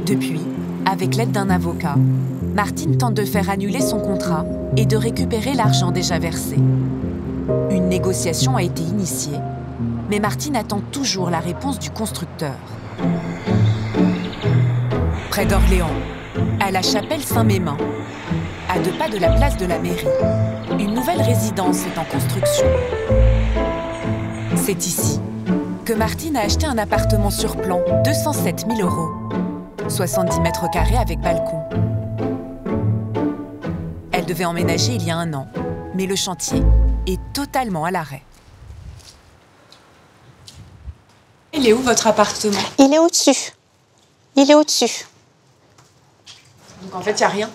Depuis, avec l'aide d'un avocat, Martine tente de faire annuler son contrat et de récupérer l'argent déjà versé. Une négociation a été initiée, mais Martine attend toujours la réponse du constructeur. Près d'Orléans, à la chapelle Saint-Mémin, à 2 pas de la place de la mairie, une nouvelle résidence est en construction. C'est ici que Martine a acheté un appartement sur plan, 207 000 €, 70 mètres carrés avec balcon. Elle devait emménager il y a 1 an, mais le chantier est totalement à l'arrêt. Il est où votre appartement? Il est au-dessus. Il est au-dessus. Donc en fait, il n'y a rien?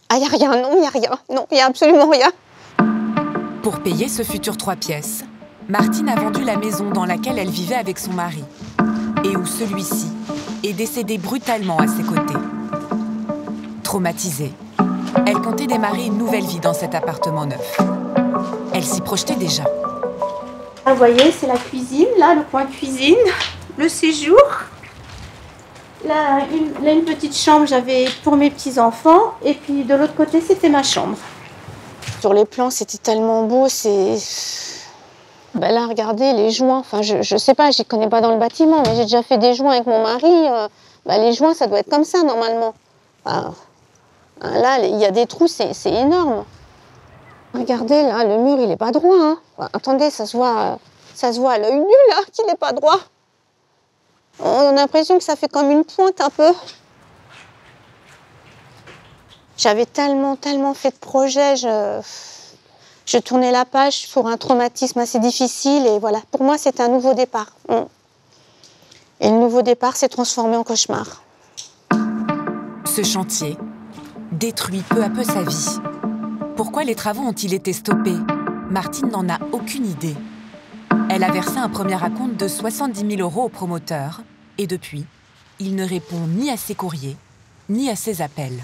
Ah, il n'y a rien, non, il n'y a rien. Non, il n'y a absolument rien. Pour payer ce futur 3 pièces, Martine a vendu la maison dans laquelle elle vivait avec son mari et où celui-ci est décédé brutalement à ses côtés. Traumatisée, elle comptait démarrer une nouvelle vie dans cet appartement neuf. Elle s'y projetait déjà. Vous voyez, c'est la cuisine, là, le coin cuisine, le séjour. Là, une petite chambre, j'avais pour mes petits-enfants. Et puis, de l'autre côté, c'était ma chambre. Sur les plans, c'était tellement beau, c'est... Ben là, regardez, les joints, enfin, je sais pas, j'y connais pas dans le bâtiment, mais j'ai déjà fait des joints avec mon mari. Ben, les joints, ça doit être comme ça, normalement. Enfin, là, il y a des trous, c'est énorme. Regardez, là, le mur, il est pas droit, hein. Enfin, attendez, ça se voit à l'œil nu, là, qu'il est pas droit. On a l'impression que ça fait comme une pointe, un peu. J'avais tellement fait de projets, je tournais la page pour un traumatisme assez difficile et voilà, pour moi c'était un nouveau départ. Et le nouveau départ s'est transformé en cauchemar. Ce chantier détruit peu à peu sa vie. Pourquoi les travaux ont-ils été stoppés? Martine n'en a aucune idée. Elle a versé un premier acompte de 70 000 € au promoteur et depuis, il ne répond ni à ses courriers, ni à ses appels.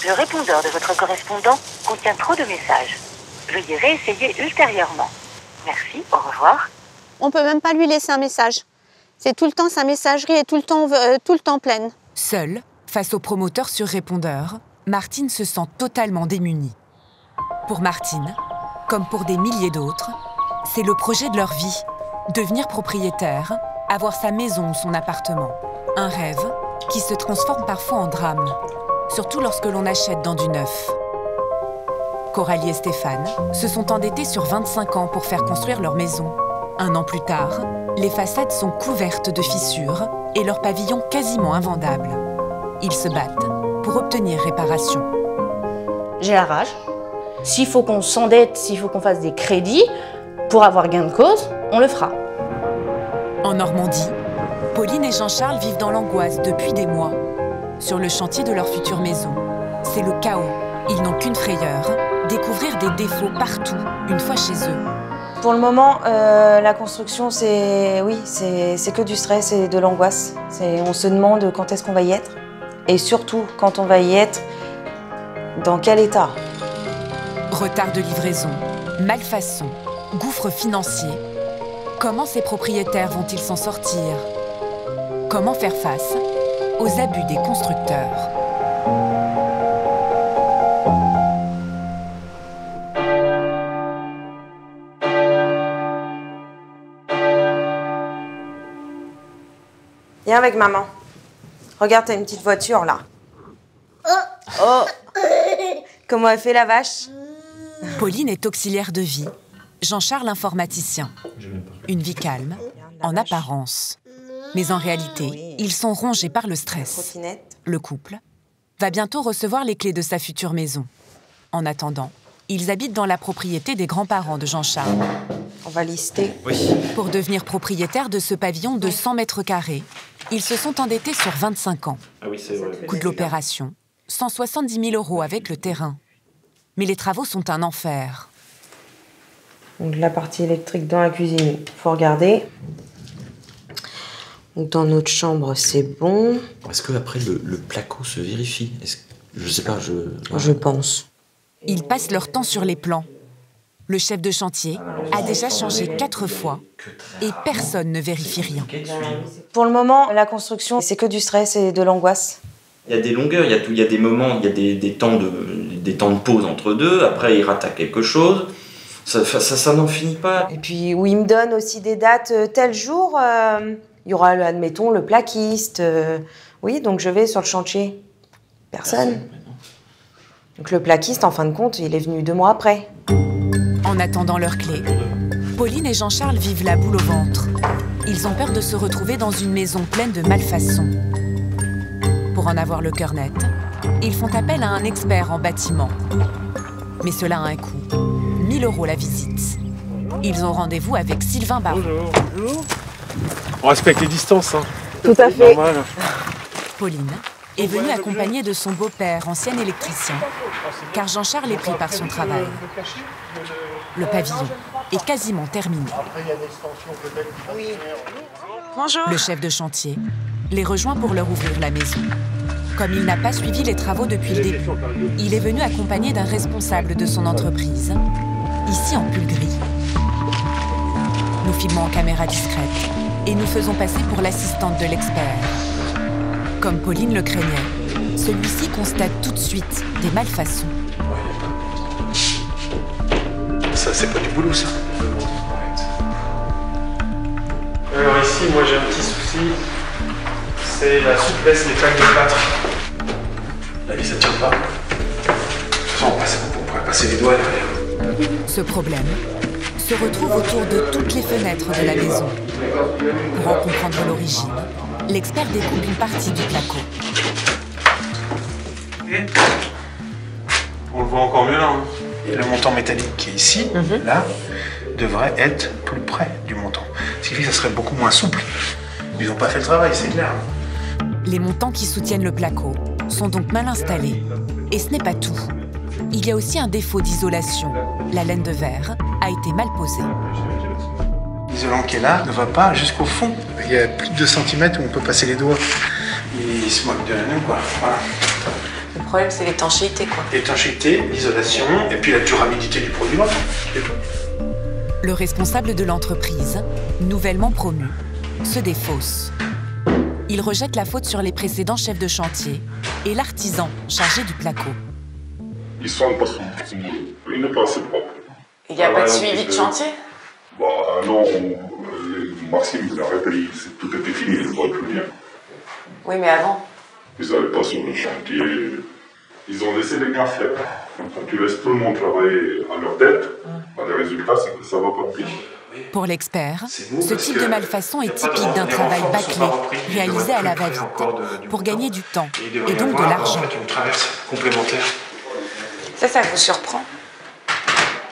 Le répondeur de votre correspondant contient trop de messages. Veuillez réessayer ultérieurement. Merci, au revoir. On peut même pas lui laisser un message. C'est tout le temps, sa messagerie est tout le temps pleine. Seule, face au promoteur sur répondeur, Martine se sent totalement démunie. Pour Martine, comme pour des milliers d'autres, c'est le projet de leur vie. Devenir propriétaire, avoir sa maison ou son appartement. Un rêve qui se transforme parfois en drame. Surtout lorsque l'on achète dans du neuf. Coralie et Stéphane se sont endettés sur 25 ans pour faire construire leur maison. 1 an plus tard, les façades sont couvertes de fissures et leur pavillon quasiment invendable. Ils se battent pour obtenir réparation. J'ai la rage. S'il faut qu'on s'endette, s'il faut qu'on fasse des crédits pour avoir gain de cause, on le fera. En Normandie, Pauline et Jean-Charles vivent dans l'angoisse depuis des mois. Sur le chantier de leur future maison, c'est le chaos. Ils n'ont qu'une frayeur, découvrir des défauts partout, une fois chez eux. Pour le moment, la construction, c'est que du stress et de l'angoisse. On se demande quand est-ce qu'on va y être. Et surtout, quand on va y être, dans quel état? Retard de livraison, malfaçon, gouffre financier. Comment ces propriétaires vont-ils s'en sortir? Comment faire face aux abus des constructeurs? Viens avec maman. Regarde, t'as une petite voiture là. Oh! Comment elle fait la vache? Pauline est auxiliaire de vie. Jean-Charles informaticien. Une vie calme, en apparence. Mais en réalité, ils sont rongés par le stress. Le couple va bientôt recevoir les clés de sa future maison. En attendant, ils habitent dans la propriété des grands-parents de Jean-Charles. On va lister. Oui. Pour devenir propriétaire de ce pavillon de 100 mètres carrés, ils se sont endettés sur 25 ans. Ah oui, c'est vrai. Coût de l'opération, 170 000 € avec le terrain. Mais les travaux sont un enfer. Donc la partie électrique dans la cuisine, faut regarder. Donc dans notre chambre, c'est bon. Est-ce que après le placo se vérifie? Je sais pas, Je pense. Ils passent leur temps sur les plans. Le chef de chantier a déjà changé 4 fois et personne ne vérifie rien. Pour le moment, la construction, c'est que du stress et de l'angoisse. Il y a des longueurs, il y a des moments, il y a des temps de pause entre deux, après il rate quelque chose, ça n'en finit pas. Et puis où il me donne aussi des dates, tel jour, il y aura, admettons, le plaquiste. Oui, donc je vais sur le chantier. Personne. Donc le plaquiste, en fin de compte, il est venu 2 mois après. En attendant leur clé, Pauline et Jean-Charles vivent la boule au ventre. Ils ont peur de se retrouver dans une maison pleine de malfaçons. Pour en avoir le cœur net, ils font appel à un expert en bâtiment. Mais cela a un coût. 1 000 € la visite. Ils ont rendez-vous avec Sylvain Baron. Bonjour. On respecte les distances, hein. Tout à fait. Normal. Pauline est venue accompagnée de son beau-père, ancien électricien, car Jean-Charles est pris par son travail. Le pavillon est quasiment terminé. Bonjour. Le chef de chantier les rejoint pour leur ouvrir la maison. Comme il n'a pas suivi les travaux depuis le début, il est venu accompagné d'un responsable de son entreprise, ici en pull gris. Nous filmons en caméra discrète et nous faisons passer pour l'assistante de l'expert. Comme Pauline le craignait, celui-ci constate tout de suite des malfaçons. Ça, c'est pas du boulot, ça. Alors ici, moi j'ai un petit souci. C'est la souplesse des plaques de plâtre. La vis, ça tient pas. De toute façon, on pourrait passer les doigts derrière. Ce problème se retrouve autour de toutes les fenêtres de la maison. Pour en comprendre l'origine, l'expert découpe une partie du placo. Et on le voit encore mieux là. Hein. Et le montant métallique qui est ici, là, devrait être plus près du montant. Ce qui fait que ça serait beaucoup moins souple. Ils n'ont pas fait le travail, c'est clair. Les montants qui soutiennent le placo sont donc mal installés. Et ce n'est pas tout. Il y a aussi un défaut d'isolation. La laine de verre a été mal posée. L'isolant qui est là ne va pas jusqu'au fond. Il y a plus de 2 cm où on peut passer les doigts. Il se moque de nous, quoi. Voilà. Le problème, c'est l'étanchéité, quoi. L'étanchéité, l'isolation, et puis la durabilité du produit. Le responsable de l'entreprise, nouvellement promu, se défausse. Il rejette la faute sur les précédents chefs de chantier et l'artisan chargé du placo. Ils sont pas souples, il n'est pas assez propre. Il n'y a pas de suivi de chantier? Bah non, Maxime, il a arrêté, tout était fini, il ne voit plus rien. Oui, mais avant. Ils n'allaient pas sur le chantier, ils ont laissé les gars faire. Quand tu laisses tout le monde travailler à leur tête, bah, les résultats, c'est que ça ne va pas pire. Pour l'expert, ce type de malfaçon est typique d'un travail bâclé, réalisé à la va-vite, pour gagner du temps et donc de l'argent. Une traverse complémentaire. Ça vous surprend?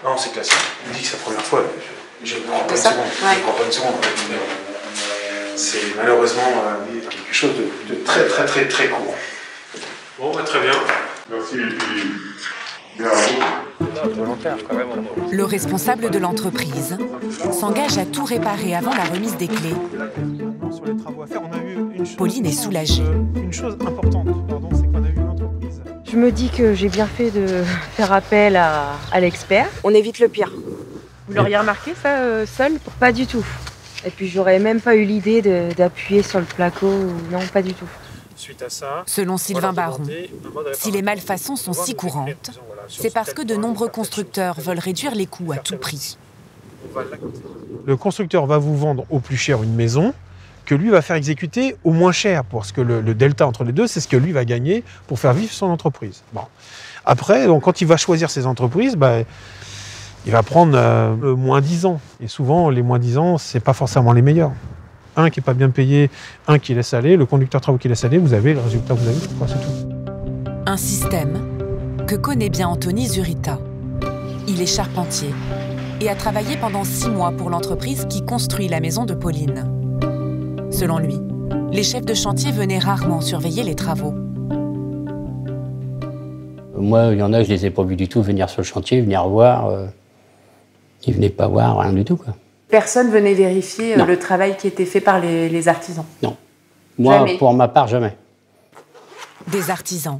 Non, c'est classique. Il me dit que c'est la première fois. Je ne prends pas une ça seconde. Ouais. Je prends pas une seconde. C'est malheureusement quelque chose de très très très très court. Bon, bah, très bien. Merci, et puis bien à vous. Volontaire, quand même. Le responsable de l'entreprise s'engage à tout réparer avant la remise des clés. Sur les travaux à faire, on a eu une chose, Pauline est soulagée. Une chose importante, pardon, c'est qu'on a eu une entreprise. Je me dis que j'ai bien fait de faire appel à l'expert. On évite le pire. Vous l'auriez remarqué, ça, seul? Pas du tout. Et puis, j'aurais même pas eu l'idée d'appuyer sur le placo. Non, pas du tout. Suite à ça, Selon Sylvain Baron, si les malfaçons sont si courantes, c'est parce que de nombreux constructeurs veulent réduire les coûts à tout prix. le constructeur va vous vendre au plus cher une maison que lui va faire exécuter au moins cher, parce que le delta entre les deux, c'est ce que lui va gagner pour faire vivre son entreprise. Bon. Après, donc, quand il va choisir ses entreprises, il va prendre moins 10 ans. Et souvent, les moins 10 ans, c'est pas forcément les meilleurs. Un qui n'est pas bien payé, un qui laisse aller, le conducteur travaux qui laisse aller, vous avez le résultat que vous avez, c'est tout. Un système que connaît bien Anthony Zurita. Il est charpentier et a travaillé pendant 6 mois pour l'entreprise qui construit la maison de Pauline. Selon lui, les chefs de chantier venaient rarement surveiller les travaux. Moi, il y en a, je les ai pas vus du tout venir sur le chantier, venir voir. Ils venaient pas voir, rien du tout, quoi. Personne venait vérifier le travail qui était fait par les artisans? Non. Moi, Jamais. Pour ma part, jamais. Des artisans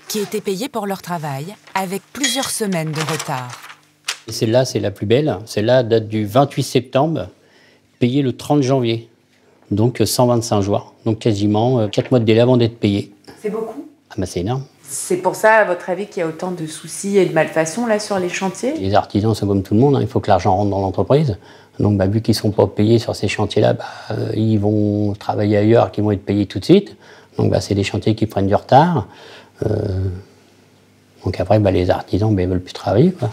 qui étaient payés pour leur travail avec plusieurs semaines de retard. Et celle-là, c'est la plus belle. Celle-là date du 28 septembre, payée le 30 janvier. Donc 125 jours. Donc quasiment 4 mois de délai avant d'être payé. C'est beaucoup? Ah bah c'est énorme. C'est pour ça, à votre avis, qu'il y a autant de soucis et de malfaçons là sur les chantiers? Les artisans, c'est comme tout le monde, hein. Il faut que l'argent rentre dans l'entreprise. Donc vu qu'ils ne sont pas payés sur ces chantiers-là, ils vont travailler ailleurs, qui vont être payés tout de suite. Donc c'est des chantiers qui prennent du retard. Donc après, les artisans ne veulent plus travailler, quoi.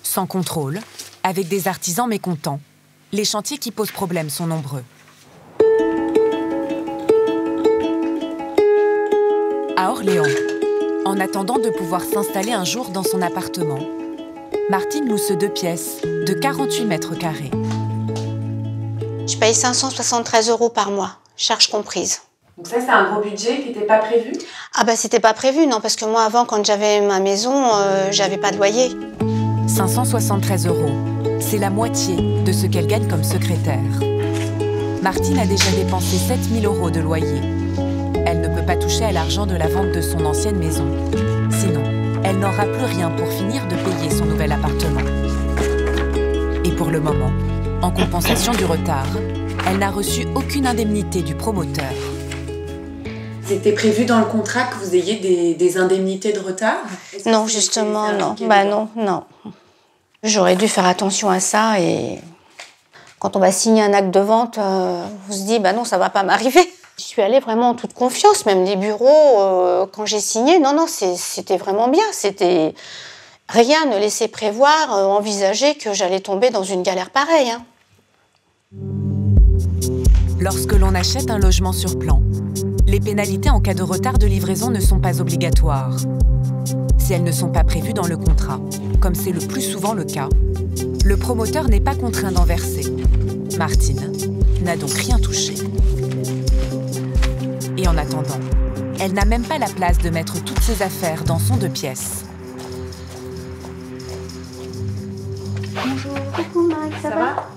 Sans contrôle, avec des artisans mécontents, les chantiers qui posent problème sont nombreux. À Orléans, en attendant de pouvoir s'installer un jour dans son appartement, Martine loue ce 2 pièces de 48 mètres carrés. Je paye 573 € par mois, charges comprises. Donc ça, c'est un gros budget qui n'était pas prévu? Ah c'était pas prévu, non, parce que moi, avant, quand j'avais ma maison, j'avais pas de loyer. 573 €, c'est la moitié de ce qu'elle gagne comme secrétaire. Martine a déjà dépensé 7 000 € de loyer. Elle ne peut pas toucher à l'argent de la vente de son ancienne maison. Sinon, elle n'aura plus rien pour finir de payer son nouvel appartement. Et pour le moment, en compensation du retard, elle n'a reçu aucune indemnité du promoteur. C'était prévu dans le contrat que vous ayez des indemnités de retard? Non, justement, non. Non. J'aurais dû faire attention à ça et quand on va signer un acte de vente, on se dit, non, ça va pas m'arriver. Je suis allée vraiment en toute confiance, même des bureaux, quand j'ai signé, non, c'était vraiment bien. Rien ne laissait prévoir, envisager que j'allais tomber dans une galère pareille. Hein. Lorsque l'on achète un logement sur plan, les pénalités en cas de retard de livraison ne sont pas obligatoires. Si elles ne sont pas prévues dans le contrat, comme c'est le plus souvent le cas, le promoteur n'est pas contraint d'en verser. Martine n'a donc rien touché. Et en attendant, elle n'a même pas la place de mettre toutes ses affaires dans son 2 pièces. Bonjour. Coucou Max, ça va?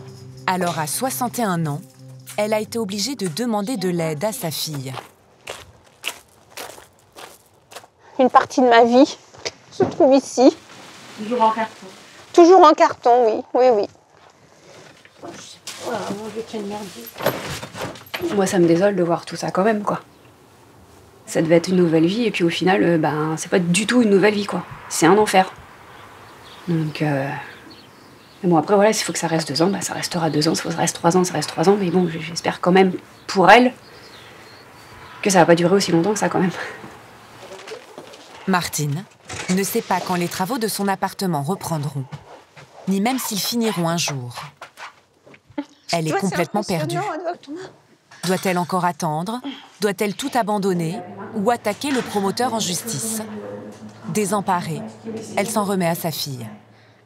Alors à 61 ans, elle a été obligée de demander de l'aide à sa fille. Une partie de ma vie se trouve ici. Toujours en carton? Toujours en carton, oui. Oh, mon Dieu, quelle merdier. Moi, ça me désole de voir tout ça quand même, quoi. Ça devait être une nouvelle vie, et puis au final, c'est pas du tout une nouvelle vie, quoi. C'est un enfer. Donc, mais bon, après, voilà, s'il faut que ça reste 2 ans, ça restera 2 ans. S'il faut que ça reste 3 ans, ça reste 3 ans. Mais bon, j'espère quand même, pour elle, que ça va pas durer aussi longtemps que ça, quand même. Martine ne sait pas quand les travaux de son appartement reprendront, ni même s'ils finiront un jour. Elle est complètement perdue. Doit-elle encore attendre? Doit-elle tout abandonner ou attaquer le promoteur en justice? Désemparée, elle s'en remet à sa fille.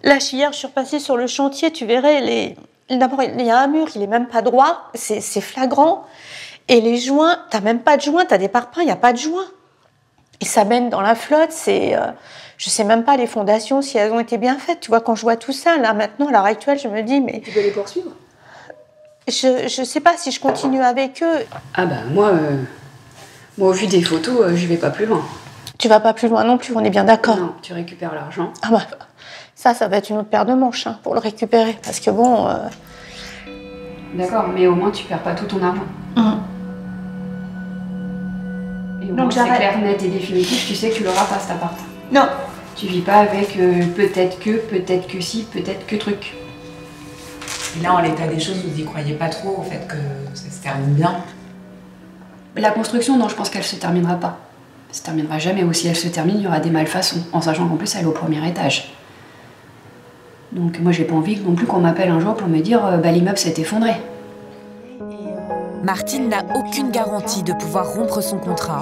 Là, hier, je suis repassée sur le chantier, tu verrais, d'abord, il y a un mur, il est même pas droit, c'est flagrant. Et les joints, t'as même pas de joints, t'as des parpaings, il n'y a pas de joints. Et ça mène dans la flotte, je sais même pas les fondations, si elles ont été bien faites. Tu vois, quand je vois tout ça, là, maintenant, à l'heure actuelle, je me dis, mais... Tu peux les poursuivre? Je sais pas si je continue avec eux. Ah moi, au vu des photos, je vais pas plus loin. Tu vas pas plus loin non plus, on est bien d'accord. Non, tu récupères l'argent. Ah ça va être une autre paire de manches pour le récupérer, parce que bon... D'accord, mais au moins tu perds pas tout ton argent. Et au moins c'est clair, net et définitif, tu sais que tu l'auras pas cet appart. Non. Tu vis pas avec peut-être que si, peut-être que truc. Et là, en l'état des choses, vous n'y croyez pas trop au fait que ça se termine bien? La construction, non, je pense qu'elle se terminera pas. Elle se terminera jamais, ou si elle se termine, il y aura des malfaçons, en sachant qu'en plus elle est au 1er étage. Donc moi j'ai pas envie non plus qu'on m'appelle un jour pour me dire l'immeuble s'est effondré. Martine n'a aucune garantie de pouvoir rompre son contrat,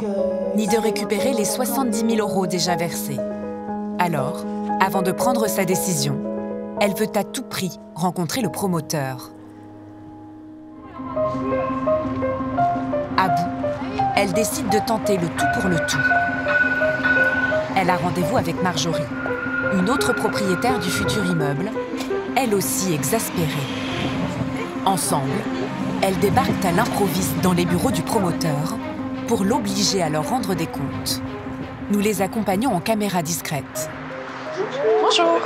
ni de récupérer les 70 000 € déjà versés. Alors, avant de prendre sa décision, elle veut à tout prix rencontrer le promoteur. À bout, elle décide de tenter le tout pour le tout. Elle a rendez-vous avec Marjorie, une autre propriétaire du futur immeuble, elle aussi exaspérée. Ensemble, elles débarquent à l'improviste dans les bureaux du promoteur pour l'obliger à leur rendre des comptes. Nous les accompagnons en caméra discrète. Bonjour.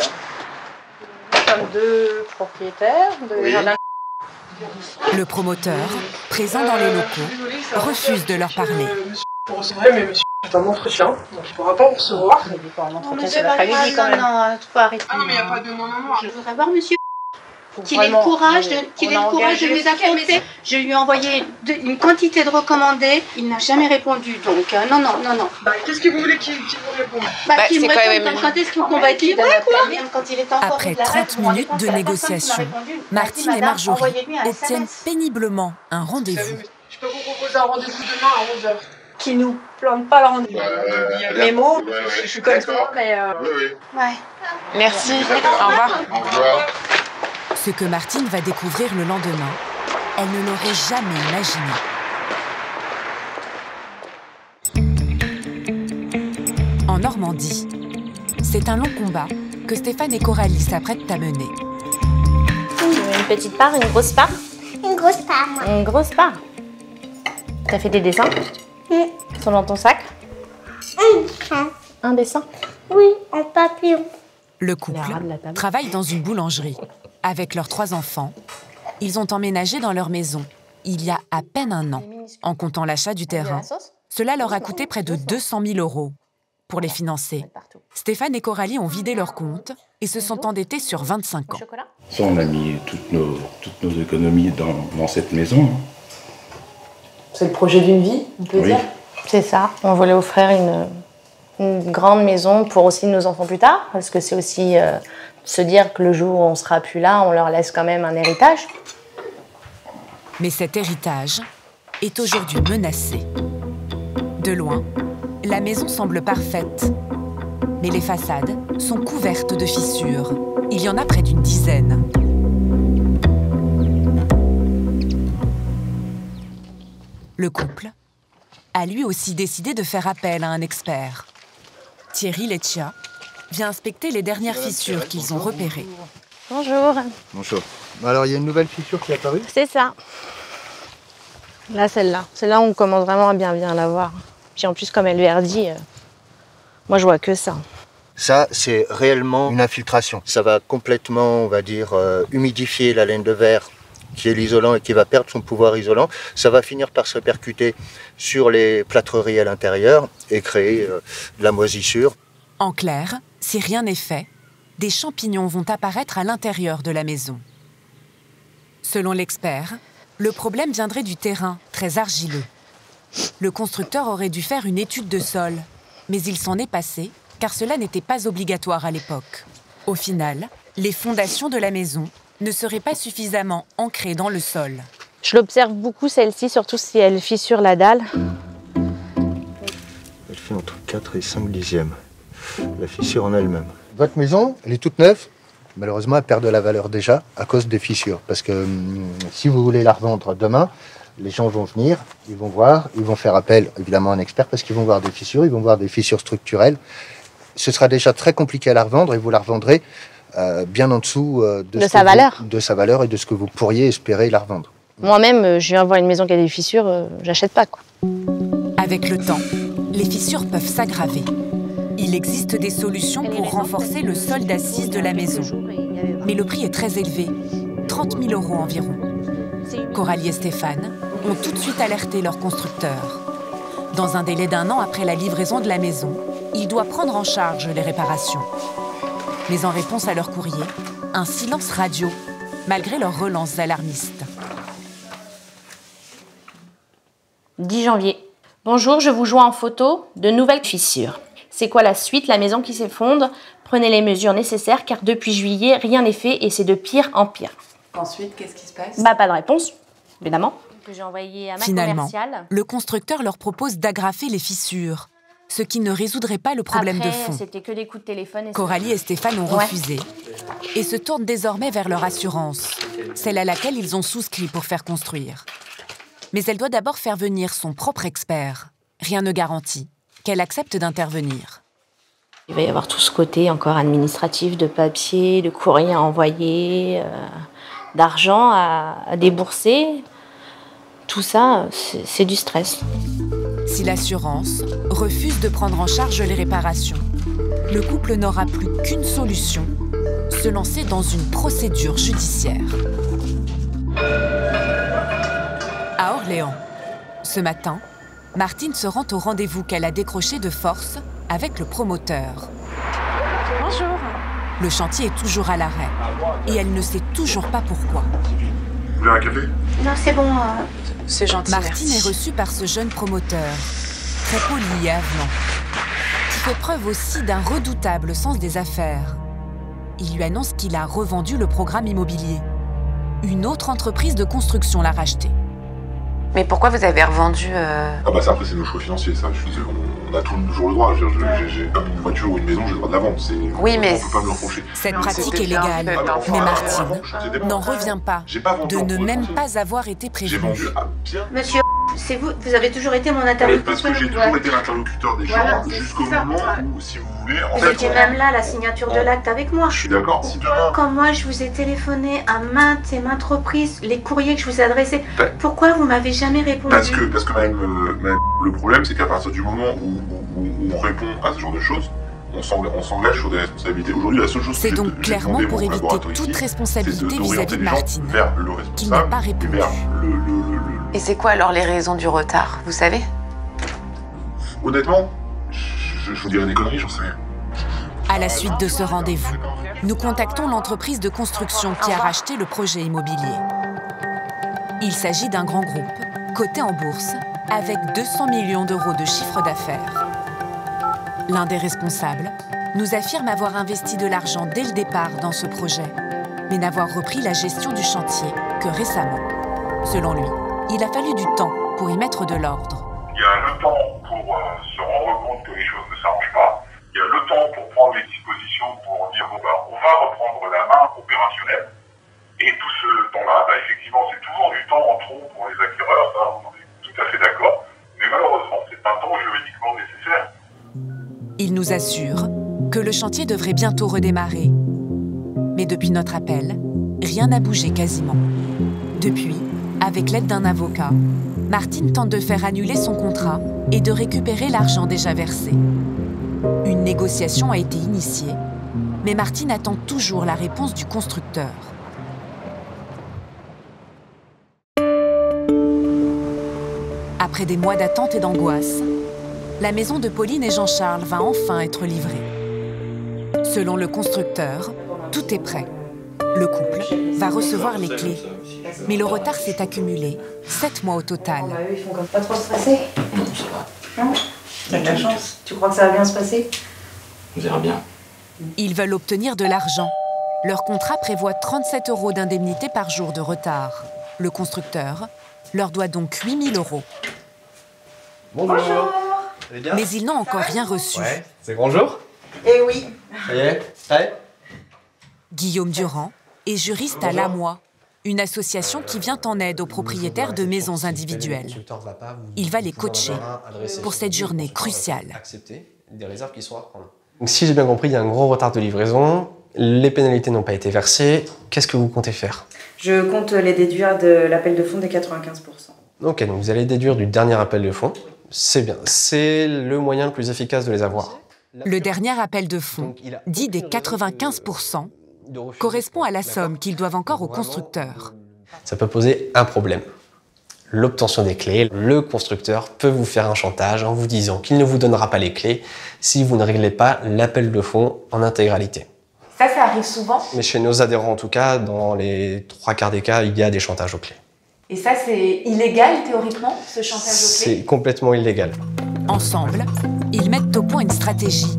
sommes 2 propriétaires de jardin. Le promoteur, présent dans les locaux, refuse de leur parler. Pour recevoir, mais monsieur est un entretien, donc il ne pourra pas vous recevoir. Il est pas en entretien, Monsieur c'est votre avis quand même. non, tu peux arrêter. Ah non, mais il n'y a pas de non. Je voudrais voir monsieur qu'il ait le courage de nous affronter. Je lui ai envoyé une quantité de recommandés, il n'a jamais répondu, donc non. Bah, qu'est-ce que vous voulez qu'il vous réponde? Qu'il me réponde quand est-ce qu'on va être livré, quoi. Quand il est encore Après 30 minutes de négociation, Martine et Marjorie obtiennent péniblement un rendez-vous. Je peux vous proposer un rendez-vous demain à 11h. Qui nous plante pas le rendez-vous. Mes mots, je suis comme ça, mais... Ouais. Merci, au revoir. Au revoir. Ce que Martine va découvrir le lendemain, elle ne l'aurait jamais imaginé. En Normandie, c'est un long combat que Stéphane et Coralie s'apprêtent à mener. Une petite part, une grosse part? Une grosse part, moi. Une grosse part. T'as fait des dessins? Ils sont dans ton sac? Un dessin? Oui, en papillon. Le couple travaille dans une boulangerie. Avec leurs 3 enfants, ils ont emménagé dans leur maison il y a à peine un an. En comptant l'achat du terrain, cela leur a coûté près de 200 000 € pour les financer. Stéphane et Coralie ont vidé leur compte et se sont endettés sur 25 ans. Ça, on a mis toutes nos économies dans cette maison. C'est le projet d'une vie, on peut dire. C'est ça. On voulait offrir une grande maison pour aussi nos enfants plus tard, parce que c'est aussi se dire que le jour où on sera plus là, on leur laisse quand même un héritage. Mais cet héritage est aujourd'hui menacé. De loin, la maison semble parfaite, mais les façades sont couvertes de fissures. Il y en a près d'une dizaine. Le couple a lui aussi décidé de faire appel à un expert. Thierry Leccia vient inspecter les dernières fissures qu'ils ont repérées. Bonjour. Bonjour. Alors, il y a une nouvelle fissure qui est apparue? C'est ça. Là, celle-là. Celle-là, on commence vraiment à bien la voir. Puis en plus, comme elle verdit, moi, je vois que ça. Ça, c'est réellement une infiltration. Ça va complètement, on va dire, humidifier la laine de verre qui est l'isolant et qui va perdre son pouvoir isolant. Ça va finir par se percuter sur les plâtreries à l'intérieur et créer de la moisissure. En clair, si rien n'est fait, des champignons vont apparaître à l'intérieur de la maison. Selon l'expert, le problème viendrait du terrain, très argileux. Le constructeur aurait dû faire une étude de sol, mais il s'en est passé car cela n'était pas obligatoire à l'époque. Au final, les fondations de la maison ne seraient pas suffisamment ancrées dans le sol. Je l'observe beaucoup, celle-ci, surtout si elle fissure la dalle. Elle fait entre 4 et 5 dixièmes, la fissure en elle-même. Votre maison, elle est toute neuve. Malheureusement, elle perd de la valeur déjà à cause des fissures. Parce que si vous voulez la revendre demain, les gens vont venir, ils vont voir, ils vont faire appel évidemment à un expert parce qu'ils vont voir des fissures, ils vont voir des fissures structurelles. Ce sera déjà très compliqué à la revendre et vous la revendrez bien en dessous de sa valeur et de ce que vous pourriez espérer la revendre. Moi-même, je viens voir une maison qui a des fissures, j'achète pas, quoi. Avec le temps, les fissures peuvent s'aggraver. Il existe des solutions pour renforcer le sol d'assises de la maison. Mais le prix est très élevé, 30 000 € environ. Coralie et Stéphane ont tout de suite alerté leur constructeur. Dans un délai d'1 an après la livraison de la maison, il doit prendre en charge les réparations. Mais en réponse à leur courrier, un silence radio, malgré leurs relances alarmistes. 10 janvier. Bonjour, je vous joins en photo de nouvelles fissures. C'est quoi la suite? La maison qui s'effondre? Prenez les mesures nécessaires car depuis juillet, rien n'est fait et c'est de pire en pire. Ensuite, qu'est-ce qui se passe? Pas de réponse, évidemment. Que j'ai envoyé à ma Finalement, commerciale. le constructeur leur propose d'agrafer les fissures, ce qui ne résoudrait pas le problème de fond. C'était que des coups de téléphone. Et Coralie et Stéphane ont refusé et se tournent désormais vers leur assurance, celle à laquelle ils ont souscrit pour faire construire. Mais elle doit d'abord faire venir son propre expert. Rien ne garantit qu'elle accepte d'intervenir. Il va y avoir tout ce côté encore administratif, de papier, de courrier à envoyer, d'argent à débourser. Tout ça, c'est du stress. Si l'assurance refuse de prendre en charge les réparations, le couple n'aura plus qu'une solution, se lancer dans une procédure judiciaire. À Orléans, ce matin, Martine se rend au rendez-vous qu'elle a décroché de force avec le promoteur. Bonjour. Le chantier est toujours à l'arrêt et elle ne sait toujours pas pourquoi. Vous voulez un café? Non, c'est bon. C'est gentil, Martine merci. est reçue par ce jeune promoteur, très poli et avenant, qui fait preuve aussi d'un redoutable sens des affaires. Il lui annonce qu'il a revendu le programme immobilier. Une autre entreprise de construction l'a racheté. Mais pourquoi vous avez revendu Ah bah ça, après c'est nos choix financiers, ça. On a toujours le droit. J'ai comme une voiture ou une maison, j'ai le droit de la vendre. Oui, mais on peut pas me le reprocher. Cette pratique est légale, mais Martine n'en revient pas de ne même pas avoir été J'ai prévenue. vendu à bien. Monsieur, c'est vous avez toujours été mon Mais interlocuteur. parce que j'ai toujours été l'interlocuteur des gens jusqu'au moment où, si vous voulez, en Vous fait... étiez même là, la signature de l'acte avec moi. Je suis d'accord, si demain... Quand moi je vous ai téléphoné à maintes et maintes reprises, les courriers que je vous ai adressés, Ben, pourquoi vous m'avez jamais répondu? Parce que même, le problème, c'est qu'à partir du moment où on répond à ce genre de choses, on s'engage sur des responsabilités. Aujourd'hui, la seule chose que C'est donc clairement pour éviter toute responsabilité vis-à-vis de Martine, qu'il n'a pas répondu. Et c'est quoi alors les raisons du retard, vous savez? Honnêtement, je vous dirais des conneries, j'en sais rien. À la suite de ce rendez-vous, nous contactons l'entreprise de construction qui a racheté le projet immobilier. Il s'agit d'un grand groupe, coté en bourse, avec 200 millions d'euros de chiffre d'affaires. L'un des responsables nous affirme avoir investi de l'argent dès le départ dans ce projet, mais n'avoir repris la gestion du chantier que récemment. Selon lui, il a fallu du temps pour y mettre de l'ordre. Il y a le temps pour se rendre compte que les choses ne s'arrangent pas. Il y a le temps pour prendre les dispositions pour dire bon bah on va reprendre la main opérationnelle. Et tout ce temps-là, bah, effectivement, c'est toujours du temps en trop pour les acquéreurs, ça, on est tout à fait d'accord. Mais malheureusement, c'est un temps juridiquement nécessaire. Il nous assure que le chantier devrait bientôt redémarrer. Mais depuis notre appel, rien n'a bougé quasiment. Depuis, avec l'aide d'un avocat, Martine tente de faire annuler son contrat et de récupérer l'argent déjà versé. Une négociation a été initiée, mais Martine attend toujours la réponse du constructeur. Après des mois d'attente et d'angoisse, la maison de Pauline et Jean-Charles va enfin être livrée. Selon le constructeur, tout est prêt. Le couple va recevoir les clés. Mais le retard s'est accumulé, 7 mois au total. Ils font comme pas trop stressés. Non, ça va. Non? T'as de la chance. Tu crois que ça va bien se passer? On verra bien. Ils veulent obtenir de l'argent. Leur contrat prévoit 37 € d'indemnité par jour de retard. Le constructeur leur doit donc 8 000 €. Bonjour. Mais ils n'ont encore rien reçu. Ouais, c'est bonjour. Eh oui. Ça y est, prêt? Guillaume Durand est juriste à l'AMOI, une association qui vient en aide aux propriétaires de maisons individuelles. Il va les coacher pour cette journée cruciale. Accepter des réserves qui sont à prendre. Donc, si j'ai bien compris, il y a un gros retard de livraison. Les pénalités n'ont pas été versées. Qu'est-ce que vous comptez faire? Je compte les déduire de l'appel de fonds des 95%. Ok, donc vous allez déduire du dernier appel de fonds. C'est bien. C'est le moyen le plus efficace de les avoir. Le dernier appel de fonds, dit des 95%, correspond à la somme qu'ils doivent encore au constructeur. Ça peut poser un problème. L'obtention des clés. Le constructeur peut vous faire un chantage en vous disant qu'il ne vous donnera pas les clés si vous ne réglez pas l'appel de fonds en intégralité. Ça arrive souvent. Mais chez nos adhérents, en tout cas, dans les 3/4 des cas, il y a des chantages aux clés. Et ça, c'est illégal théoriquement, ce chantage aux clés? C'est complètement illégal. Ensemble, ils mettent au point une stratégie.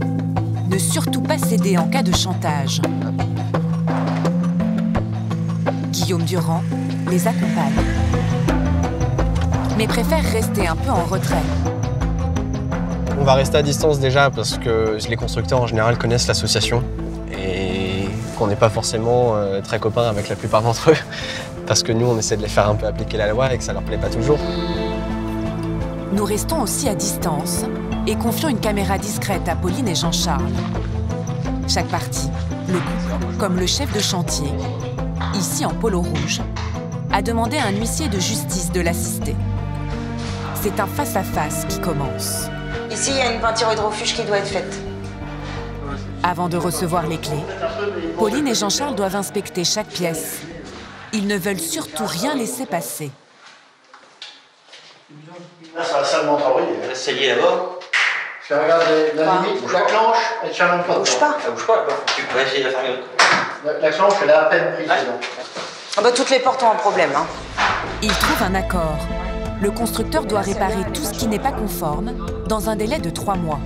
Ne surtout pas céder en cas de chantage. Guillaume Durand les accompagne, mais préfère rester un peu en retrait. On va rester à distance déjà parce que les constructeurs en général connaissent l'association et qu'on n'est pas forcément très copains avec la plupart d'entre eux parce que nous on essaie de les faire un peu appliquer la loi et que ça leur plaît pas toujours. Nous restons aussi à distance et confions une caméra discrète à Pauline et Jean-Charles. Chaque partie, le couple, comme le chef de chantier, ici en polo rouge, a demandé à un huissier de justice de l'assister. C'est un face-à-face qui commence. Ici, il y a une peinture hydrofuge qui doit être faite. Avant de recevoir les clés, Pauline et Jean-Charles doivent inspecter chaque pièce. Ils ne veulent surtout rien laisser passer. Là, c'est la salle d'entrée. Ça y est là-bas. Je regarde la limite, la clenche, elle tient même pas. Elle bouge pas. Elle bouge pas, tu peux essayer de la fermer. La clenche, elle est à peine prise. Ah bah, toutes les portes ont un problème. Hein. Ils trouvent un accord. Le constructeur doit réparer tout ce qui n'est pas conforme dans un délai de 3 mois.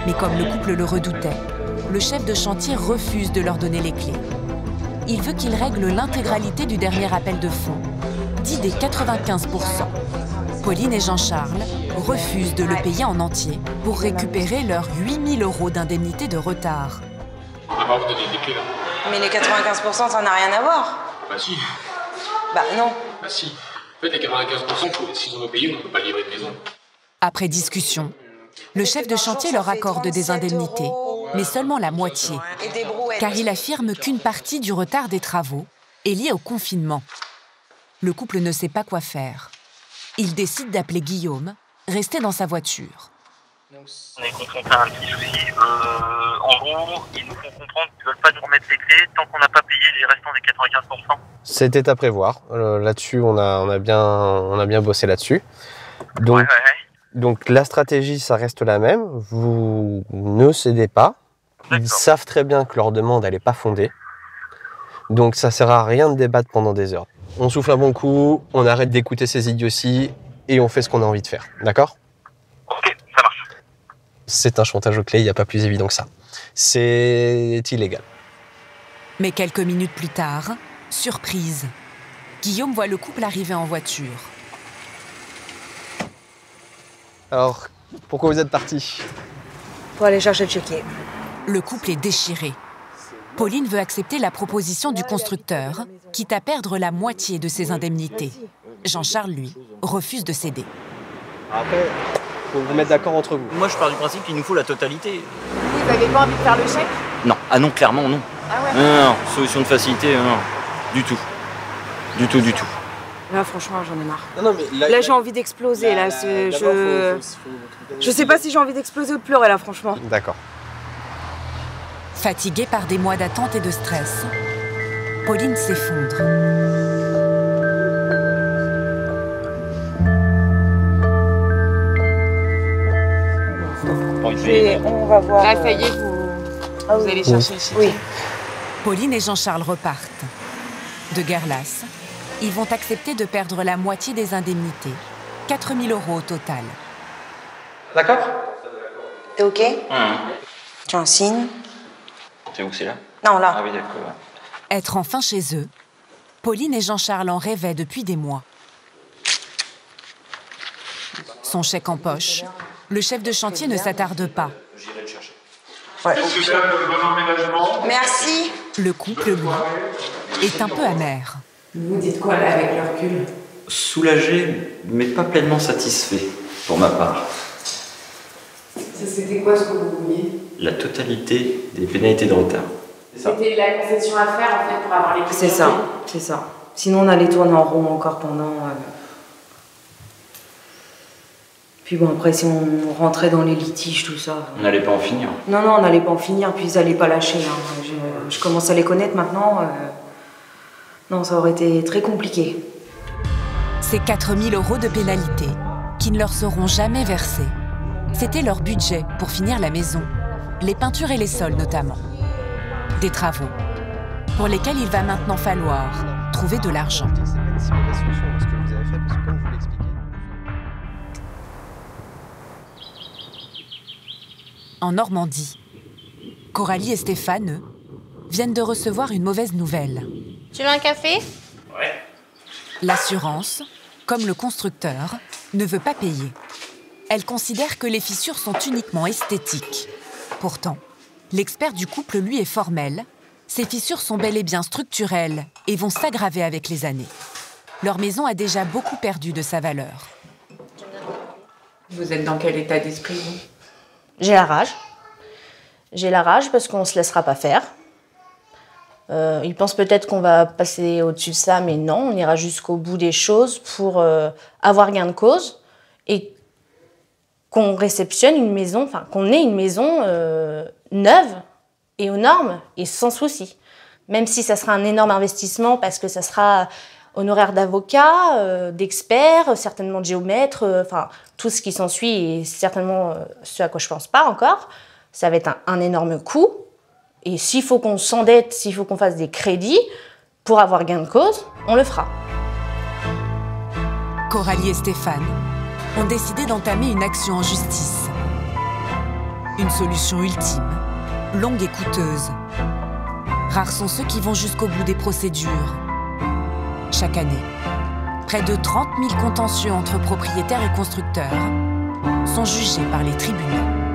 Mais comme le couple le redoutait, le chef de chantier refuse de leur donner les clés. Il veut qu'ils règlent l'intégralité du dernier appel de fonds, dit des 95%. Pauline et Jean-Charles refusent de le payer en entier pour récupérer leurs 8 000 € d'indemnité de retard. On va vous donner des clés là. Mais les 95%, ça n'a rien à voir. Bah si. Bah non. Bah si. En fait, les 95%, si on veut payer, on ne peut pas livrer de maison. Après discussion, le chef de chantier leur accorde des indemnités, mais seulement la moitié, car il affirme qu'une partie du retard des travaux est liée au confinement. Le couple ne sait pas quoi faire. Il décide d'appeler Guillaume, resté dans sa voiture. On est confronté à un petit souci. En gros, ils nous font comprendre qu'ils ne veulent pas nous remettre les clés tant qu'on n'a pas payé les restants des 95%. C'était à prévoir. Là-dessus, on a bien bossé là-dessus. Donc la stratégie, ça reste la même. Vous ne cédez pas. Ils savent très bien que leur demande, elle n'est pas fondée. Donc ça ne sert à rien de débattre pendant des heures. On souffle un bon coup, on arrête d'écouter ces idioties et on fait ce qu'on a envie de faire. D'accord ? Ok, ça marche. C'est un chantage aux clés, il n'y a pas plus évident que ça. C'est illégal. Mais quelques minutes plus tard, surprise, Guillaume voit le couple arriver en voiture. Alors, pourquoi vous êtes partis ? Pour aller chercher le chéquier. Le couple est déchiré. Pauline veut accepter la proposition du constructeur, quitte à perdre la moitié de ses indemnités. Jean-Charles, lui, refuse de céder. Après, faut vous mettre d'accord entre vous. Moi, je pars du principe qu'il nous faut la totalité. Vous n'avez pas envie de faire le chèque? Non, ah non, clairement non. Ah ouais? Non, solution de facilité, non. Du tout. Du tout. Là, franchement, j'en ai marre. Non, mais là j'ai envie d'exploser. Là, je sais pas si j'ai envie d'exploser ou de pleurer, là, franchement. D'accord. Fatiguée par des mois d'attente et de stress, Pauline s'effondre. On va voir. Là, ça y est, vous allez chercher le chéquier. Oui. Pauline et Jean-Charles repartent. De guerre lasse, ils vont accepter de perdre la moitié des indemnités, 4 000 € au total. D'accord. T'es OK? Tu as un signe? C'est où, c'est là? Non, là. Ah oui, d'accord. Être enfin chez eux, Pauline et Jean-Charles en rêvaient depuis des mois. Son chèque en poche, le chef de chantier ne s'attarde pas. J'irai le chercher. Ouais. Bon emménagement. Merci. Le couple, lui, est un peu amer. Vous dites quoi là avec le recul? Soulagé, mais pas pleinement satisfait, pour ma part. C'était quoi ce que vous vouliez? La totalité des pénalités de retard. C'était la concession à faire en fait pour avoir les clés. C'est ça. Sinon, on allait tourner en rond encore pendant. Puis bon, après, si on rentrait dans les litiges, tout ça. On n'allait pas en finir. Non, on n'allait pas en finir, puis ils n'allaient pas lâcher. Hein. Je commence à les connaître maintenant. Non, ça aurait été très compliqué. Ces 4 000 € de pénalités, qui ne leur seront jamais versées, c'était leur budget pour finir la maison, les peintures et les sols notamment. Des travaux pour lesquels il va maintenant falloir trouver de l'argent. En Normandie, Coralie et Stéphane, eux, viennent de recevoir une mauvaise nouvelle. Tu veux un café? Ouais. L'assurance, comme le constructeur, ne veut pas payer. Elle considère que les fissures sont uniquement esthétiques. Pourtant, l'expert du couple, lui, est formel. Ces fissures sont bel et bien structurelles et vont s'aggraver avec les années. Leur maison a déjà beaucoup perdu de sa valeur. Vous êtes dans quel état d'esprit, vous? J'ai la rage. J'ai la rage parce qu'on ne se laissera pas faire. Ils pensent peut-être qu'on va passer au-dessus de ça, mais non, on ira jusqu'au bout des choses pour avoir gain de cause et qu'on réceptionne une maison, enfin qu'on ait une maison neuve et aux normes et sans souci. Même si ça sera un énorme investissement parce que ça sera honoraire d'avocat, d'experts, certainement de géomètres, enfin tout ce qui s'ensuit et certainement ce à quoi je pense pas encore. Ça va être un énorme coût. Et s'il faut qu'on s'endette, s'il faut qu'on fasse des crédits pour avoir gain de cause, on le fera. Coralie et Stéphane ont décidé d'entamer une action en justice. Une solution ultime, longue et coûteuse. Rares sont ceux qui vont jusqu'au bout des procédures. Chaque année, près de 30 000 contentieux entre propriétaires et constructeurs sont jugés par les tribunaux.